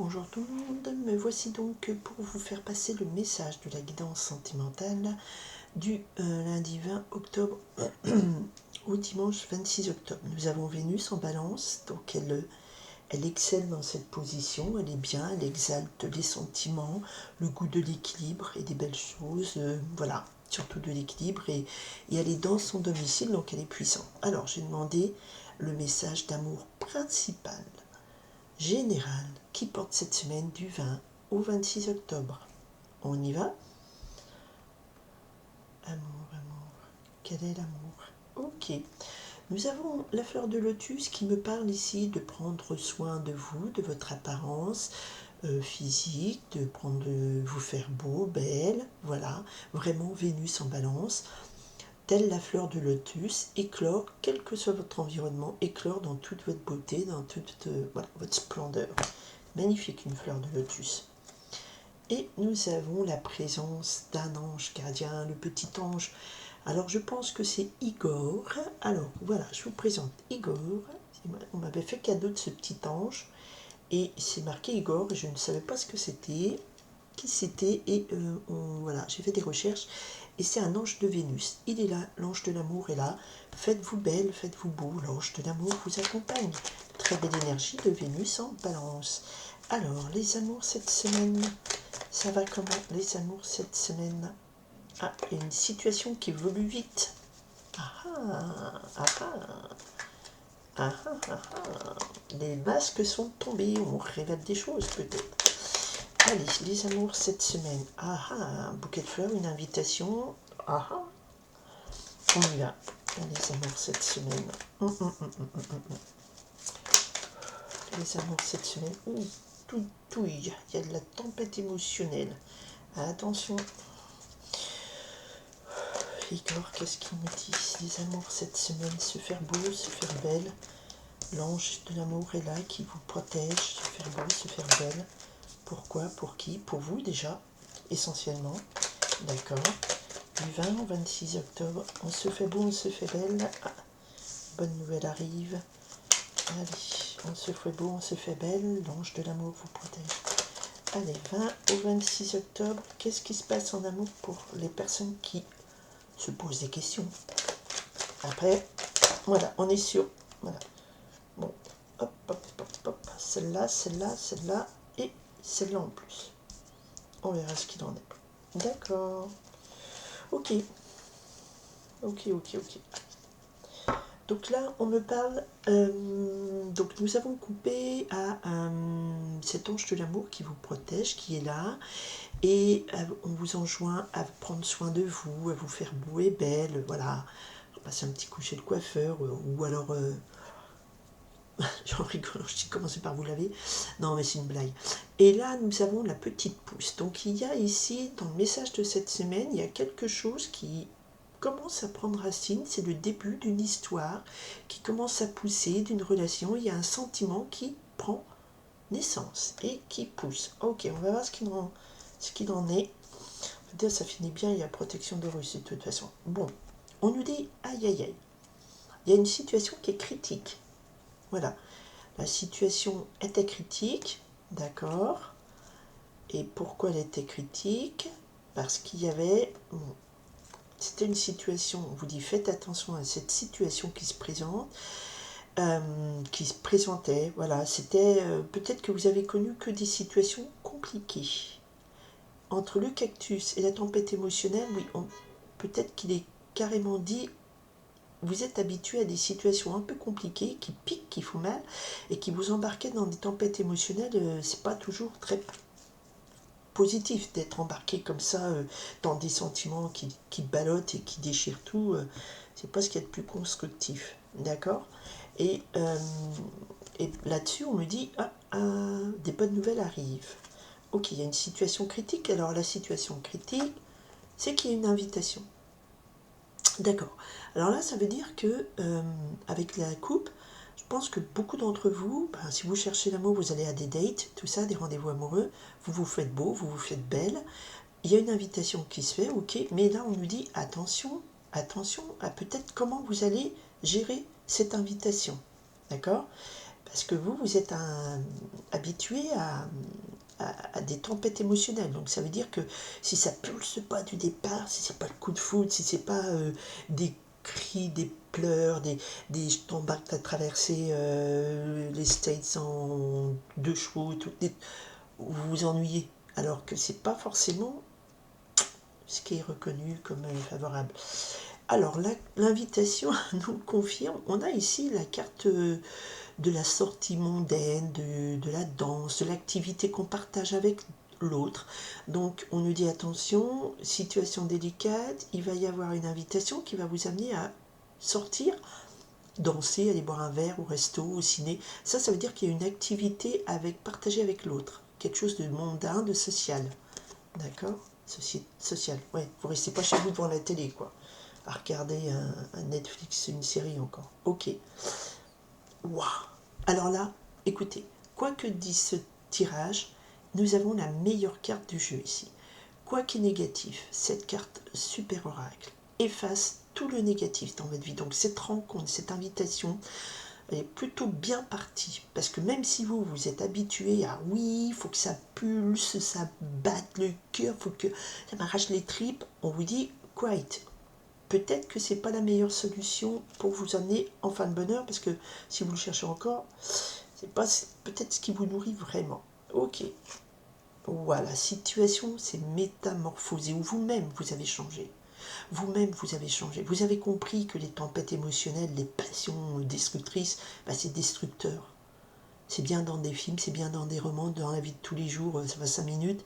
Bonjour tout le monde, me voici donc pour vous faire passer le message de la guidance sentimentale du lundi 20 octobre au dimanche 26 octobre. Nous avons Vénus en balance, donc elle excelle dans cette position, elle est bien, elle exalte les sentiments, le goût de l'équilibre et des belles choses, voilà, surtout de l'équilibre, et elle est dans son domicile, donc elle est puissante. Alors j'ai demandé le message d'amour principal général qui porte cette semaine du 20 au 26 octobre. On y va? Amour, amour. Quel est l'amour? Ok. Nous avons la fleur de lotus qui me parle ici de prendre soin de vous, de votre apparence physique, de vous faire beau, belle, voilà. Vraiment Vénus en balance. Telle la fleur de lotus, éclore, quel que soit votre environnement, éclore dans toute votre beauté, dans toute votre splendeur. Magnifique une fleur de lotus. Et nous avons la présence d'un ange gardien, le petit ange. Alors je pense que c'est Igor. Alors voilà, je vous présente Igor. On m'avait fait cadeau de ce petit ange. Et c'est marqué Igor, et je ne savais pas ce que c'était, qui c'était. Et voilà, j'ai fait des recherches. Et c'est un ange de Vénus. Il est là, l'ange de l'amour est là. Faites-vous belle, faites-vous beau, l'ange de l'amour vous accompagne. Très belle énergie de Vénus en balance. Alors, les amours cette semaine, ça va comment les amours cette semaine? Ah, il y a une situation qui évolue vite. Ah ah, ah ah, ah ah, ah ah. Les masques sont tombés, on révèle des choses peut-être. Allez, les amours cette semaine. Ah ah, un bouquet de fleurs, une invitation. Ah ah, on y va. Les amours cette semaine. Les amours cette semaine. Ouh, tout, il y a de la tempête émotionnelle. Attention. Igor, qu'est-ce qu'il me dit? Les amours cette semaine, se faire beau, se faire belle. L'ange de l'amour est là qui vous protège, se faire beau, se faire belle. Pourquoi? Pour qui? Pour vous déjà, essentiellement. D'accord. Du 20 au 26 octobre, on se fait beau, on se fait belle. Ah, bonne nouvelle arrive. Allez, on se fait beau, on se fait belle. L'ange de l'amour vous protège. Allez, 20 au 26 octobre, qu'est-ce qui se passe en amour pour les personnes qui se posent des questions? Après, voilà, on est sûr. Voilà. Bon, hop, hop, hop, hop. Celle-là, celle-là, celle-là et celle-là en plus. On verra ce qu'il en est. D'accord. Ok. Ok. Donc là, on me parle. Donc nous avons coupé à cet ange de l'amour qui vous protège, qui est là. Et on vous enjoint à prendre soin de vous, à vous faire beau et belle. Voilà. Passer un petit coup chez le coiffeur. Ou alors. J'en rigole, je dis commencez par vous laver. Non, mais c'est une blague. Et là, nous avons la petite pousse. Donc, il y a ici, dans le message de cette semaine, il y a quelque chose qui commence à prendre racine. C'est le début d'une histoire qui commence à pousser, d'une relation. Il y a un sentiment qui prend naissance et qui pousse. Ok, on va voir ce qu'il en est. Ça finit bien, il y a protection de Russie de toute façon. Bon, on nous dit aïe aïe aïe. Il y a une situation qui est critique. Voilà. La situation était critique, d'accord. Et pourquoi elle était critique? Parce qu'il y avait... c'était une situation, on vous dit faites attention à cette situation qui se présente, qui se présentait, voilà. C'était peut-être que vous avez connu que des situations compliquées. Entre le cactus et la tempête émotionnelle, oui, peut-être qu'il est carrément dit... Vous êtes habitué à des situations un peu compliquées, qui piquent, qui font mal, et qui vous embarquent dans des tempêtes émotionnelles. C'est pas toujours très positif d'être embarqué comme ça dans des sentiments qui ballottent et qui déchirent tout. C'est pas ce qu'il y a de plus constructif, d'accord? Et là-dessus, on me dit des bonnes nouvelles arrivent. Ok, il y a une situation critique. Alors la situation critique, c'est qu'il y a une invitation. D'accord. Alors là, ça veut dire que avec la coupe, je pense que beaucoup d'entre vous, si vous cherchez l'amour, vous allez à des dates, tout ça, des rendez-vous amoureux, vous vous faites beau, vous vous faites belle. Il y a une invitation qui se fait, ok, mais là on nous dit attention à peut-être comment vous allez gérer cette invitation. D'accord? Parce que vous êtes habitué à des tempêtes émotionnelles. Donc ça veut dire que si ça pulse pas du départ, si c'est pas le coup de foudre, si c'est pas des cris, des pleurs, je t'embarque à traverser les States en 2 chevaux, vous vous ennuyez. Alors que c'est pas forcément ce qui est reconnu comme favorable. Alors l'invitation nous confirme, on a ici la carte de la sortie mondaine, de la danse, de l'activité qu'on partage avec l'autre. Donc on nous dit attention, situation délicate, il va y avoir une invitation qui va vous amener à sortir, danser, aller boire un verre au resto, au ciné. Ça veut dire qu'il y a une activité partagée avec l'autre, quelque chose de mondain, de social. D'accord? Social, ouais. Vous restez pas chez vous devant la télé, quoi. À regarder un Netflix, une série encore. Ok. Waouh. Alors là, écoutez, quoi que dise ce tirage, nous avons la meilleure carte du jeu ici. Quoi qu'est négatif, cette carte super oracle efface tout le négatif dans votre vie. Donc cette rencontre, cette invitation, elle est plutôt bien partie. Parce que même si vous êtes habitué à oui, il faut que ça pulse, ça batte le cœur, il faut que ça m'arrache les tripes, on vous dit quiet. Peut-être que c'est pas la meilleure solution pour vous amener en fin de bonheur, parce que si vous le cherchez encore, c'est pas peut-être ce qui vous nourrit vraiment. Ok. Voilà, situation s'est métamorphosée, ou vous-même vous avez changé. Vous-même, vous avez changé. Vous avez compris que les tempêtes émotionnelles, les passions destructrices, c'est destructeur. C'est bien dans des films, c'est bien dans des romans, dans la vie de tous les jours, ça va 5 minutes,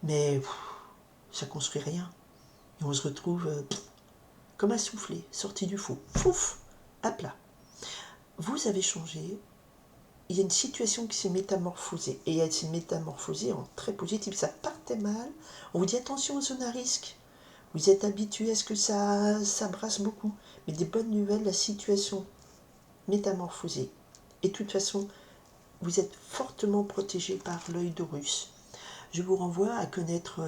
mais ça construit rien. Et on se retrouve comme un soufflé, sorti du faux. Fouf, à plat. Vous avez changé. Il y a une situation qui s'est métamorphosée. Et elle s'est métamorphosée en très positif. Ça partait mal. On vous dit attention aux zones à risque. Vous êtes habitué à ce que ça brasse beaucoup. Mais des bonnes nouvelles, la situation métamorphosée. Et de toute façon, vous êtes fortement protégé par l'œil d'Horus. Je vous renvoie à connaître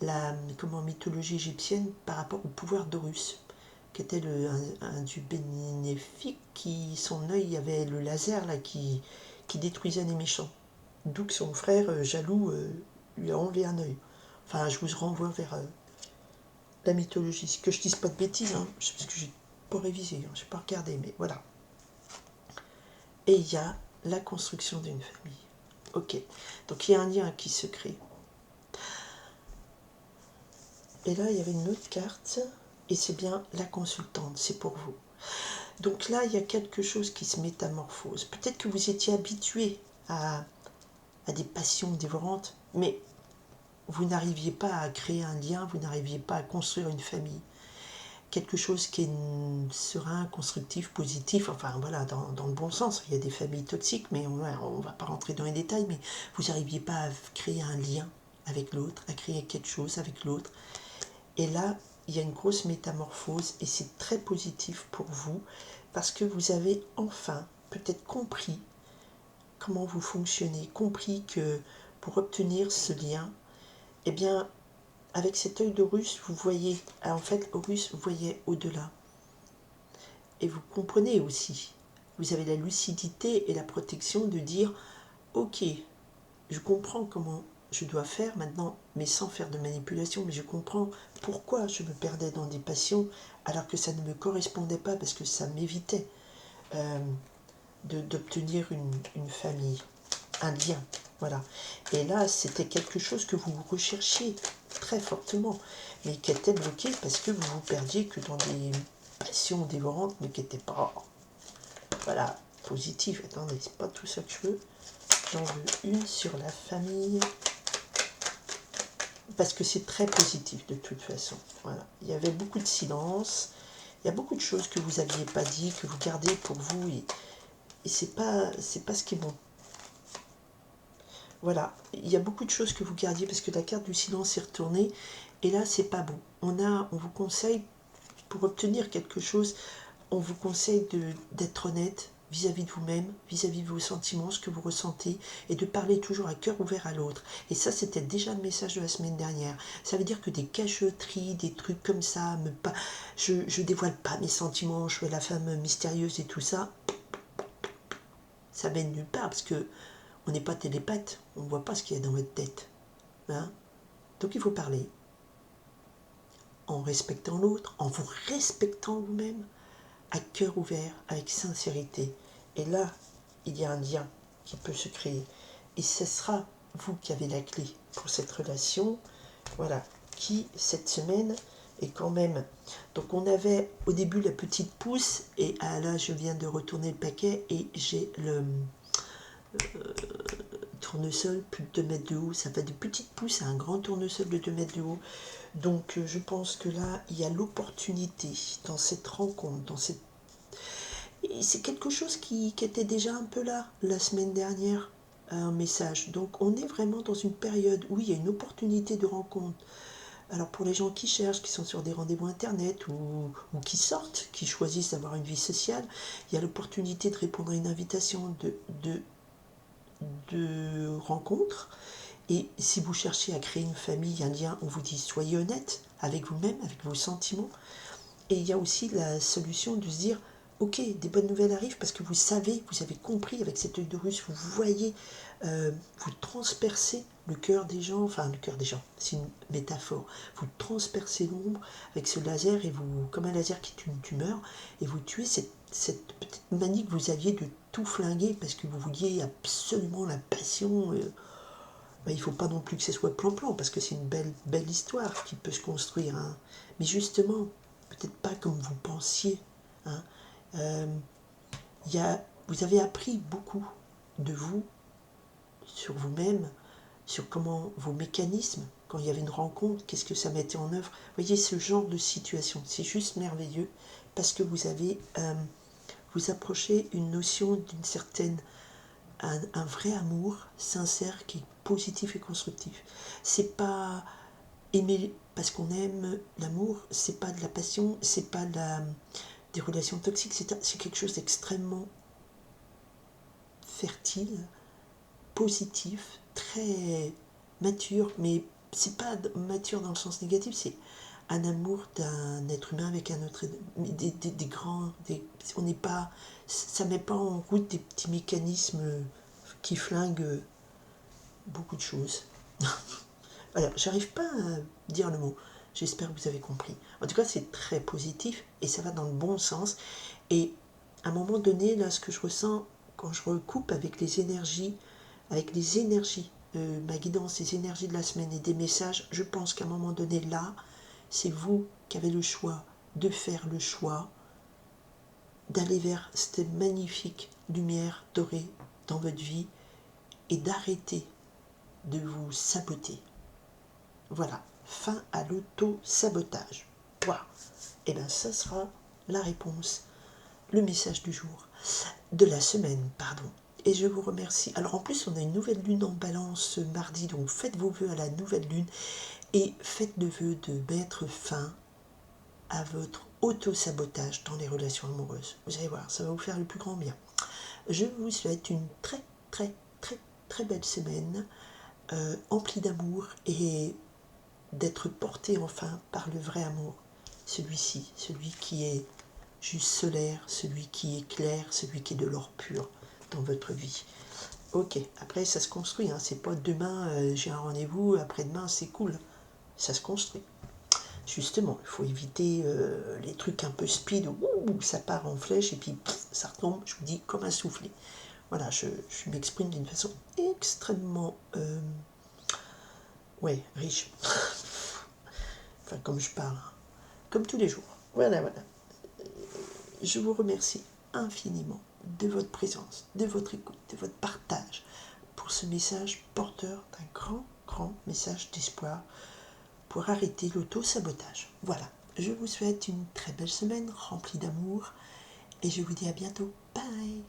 la mythologie égyptienne par rapport au pouvoir d'Horus, qui était un dieu bénéfique, qui son œil avait le laser là, qui détruisait les méchants. D'où que son frère, jaloux, lui a enlevé un œil. Enfin, je vous renvoie vers la mythologie. Que je dise pas de bêtises, hein, parce que j'ai pas révisé, hein, j'ai pas regardé, mais voilà. Et il y a la construction d'une famille. Ok, donc il y a un lien qui se crée. Et là, il y avait une autre carte, et c'est bien la consultante, c'est pour vous. Donc là, il y a quelque chose qui se métamorphose. Peut-être que vous étiez habitué à des passions dévorantes, mais vous n'arriviez pas à créer un lien, vous n'arriviez pas à construire une famille. Quelque chose qui est serein, constructif, positif, enfin voilà, dans le bon sens. Il y a des familles toxiques, mais on ne va pas rentrer dans les détails, mais vous n'arriviez pas à créer un lien avec l'autre, à créer quelque chose avec l'autre. Et là, il y a une grosse métamorphose et c'est très positif pour vous parce que vous avez enfin peut-être compris comment vous fonctionnez, compris que pour obtenir ce lien, eh bien, avec cet œil d'Horus, vous voyez, en fait, Horus voyait au-delà. Et vous comprenez aussi, vous avez la lucidité et la protection de dire, ok, je comprends comment je dois faire maintenant, mais sans faire de manipulation, mais je comprends pourquoi je me perdais dans des passions alors que ça ne me correspondait pas parce que ça m'évitait d'obtenir une famille, un lien. Voilà. Et là, c'était quelque chose que vous recherchiez très fortement, mais qui était bloqué parce que vous vous perdiez que dans des passions dévorantes, mais qui n'étaient pas, voilà, positives. Attendez, c'est pas tout ça que je veux. J'en veux une sur la famille. Parce que c'est très positif de toute façon. Voilà. Il y avait beaucoup de silence, il y a beaucoup de choses que vous n'aviez pas dit, que vous gardez pour vous, et c'est pas ce qui est bon. Voilà, il y a beaucoup de choses que vous gardiez parce que la carte du silence est retournée, et là c'est pas bon. On vous conseille, pour obtenir quelque chose, on vous conseille d'être honnête vis-à-vis de vous-même, vis-à-vis de vos sentiments, ce que vous ressentez, et de parler toujours à cœur ouvert à l'autre. Et ça, c'était déjà le message de la semaine dernière. Ça veut dire que des cachotteries, des trucs comme ça, je dévoile pas mes sentiments, je fais la femme mystérieuse et tout ça, ça mène nulle part, parce que On n'est pas télépathe, on ne voit pas ce qu'il y a dans votre tête. Hein. Donc il faut parler en respectant l'autre, en vous respectant vous-même, à cœur ouvert, avec sincérité. Et là, il y a un lien qui peut se créer. Et ce sera vous qui avez la clé pour cette relation, voilà, qui, cette semaine, est quand même... Donc on avait au début la petite pousse, et là, je viens de retourner le paquet, et j'ai le tournesol, plus de 2 mètres de haut. Ça fait de petites pousses à un grand tournesol de 2 mètres de haut. Donc je pense que là, il y a l'opportunité dans cette rencontre, dans cette... Et c'est quelque chose qui était déjà un peu là la semaine dernière, un message. Donc on est vraiment dans une période où il y a une opportunité de rencontre. Alors pour les gens qui cherchent, qui sont sur des rendez-vous internet ou qui sortent, qui choisissent d'avoir une vie sociale, il y a l'opportunité de répondre à une invitation de rencontre. Et si vous cherchez à créer une famille, un lien, on vous dit soyez honnête avec vous-même, avec vos sentiments. Et il y a aussi la solution de se dire ok, des bonnes nouvelles arrivent parce que vous avez compris avec cet œil de russe, vous voyez, vous transpercez le cœur des gens, enfin le cœur des gens, c'est une métaphore, vous transpercez l'ombre avec ce laser, et vous, comme un laser qui tue une tumeur, et vous tuez cette petite manie que vous aviez de tout flinguer parce que vous vouliez absolument la passion. Il ne faut pas non plus que ce soit plan-plan, parce que c'est une belle histoire qui peut se construire. Hein. Mais justement, peut-être pas comme vous pensiez. Hein. Vous avez appris beaucoup de vous, sur vous-même, sur comment vos mécanismes, quand il y avait une rencontre, qu'est-ce que ça mettait en œuvre. Vous voyez, ce genre de situation, c'est juste merveilleux, parce que vous avez, vous approchez une notion d'une certaine... Un vrai amour sincère qui est positif et constructif. C'est pas aimer parce qu'on aime l'amour, c'est pas de la passion, c'est pas des relations toxiques, c'est quelque chose d'extrêmement fertile, positif, très mature, mais c'est pas mature dans le sens négatif, c'est un amour d'un être humain avec un autre, des grands, on n'est pas, ça met pas en route des petits mécanismes qui flinguent beaucoup de choses. Voilà, j'arrive pas à dire le mot. J'espère que vous avez compris. En tout cas, c'est très positif et ça va dans le bon sens. Et à un moment donné, là, ce que je ressens quand je recoupe avec les énergies, ma guidance, les énergies de la semaine et des messages, je pense qu'à un moment donné, là, c'est vous qui avez le choix de faire le choix d'aller vers cette magnifique lumière dorée dans votre vie et d'arrêter de vous saboter. Voilà, fin à l'auto-sabotage. Voilà. Et bien ça sera la réponse, le message du jour, de la semaine, pardon. Et je vous remercie. Alors en plus, on a une nouvelle lune en balance ce mardi, donc faites vos vœux à la nouvelle lune et faites le vœu de mettre fin à votre auto-sabotage dans les relations amoureuses. Vous allez voir, ça va vous faire le plus grand bien. Je vous souhaite une très très très très belle semaine, emplie d'amour et d'être porté enfin par le vrai amour, celui-ci, celui qui est juste solaire, celui qui est clair, celui qui est de l'or pur dans votre vie. Ok, après ça se construit, hein. C'est pas demain j'ai un rendez-vous, après-demain c'est cool, ça se construit. Justement, il faut éviter les trucs un peu speed où ça part en flèche et puis ça retombe, je vous dis, comme un soufflet. Voilà, je m'exprime d'une façon extrêmement riche. Enfin, comme je parle, comme tous les jours. Voilà. Je vous remercie infiniment de votre présence, de votre écoute, de votre partage pour ce message porteur d'un grand message d'espoir pour arrêter l'auto-sabotage. Voilà, je vous souhaite une très belle semaine remplie d'amour et je vous dis à bientôt. Bye!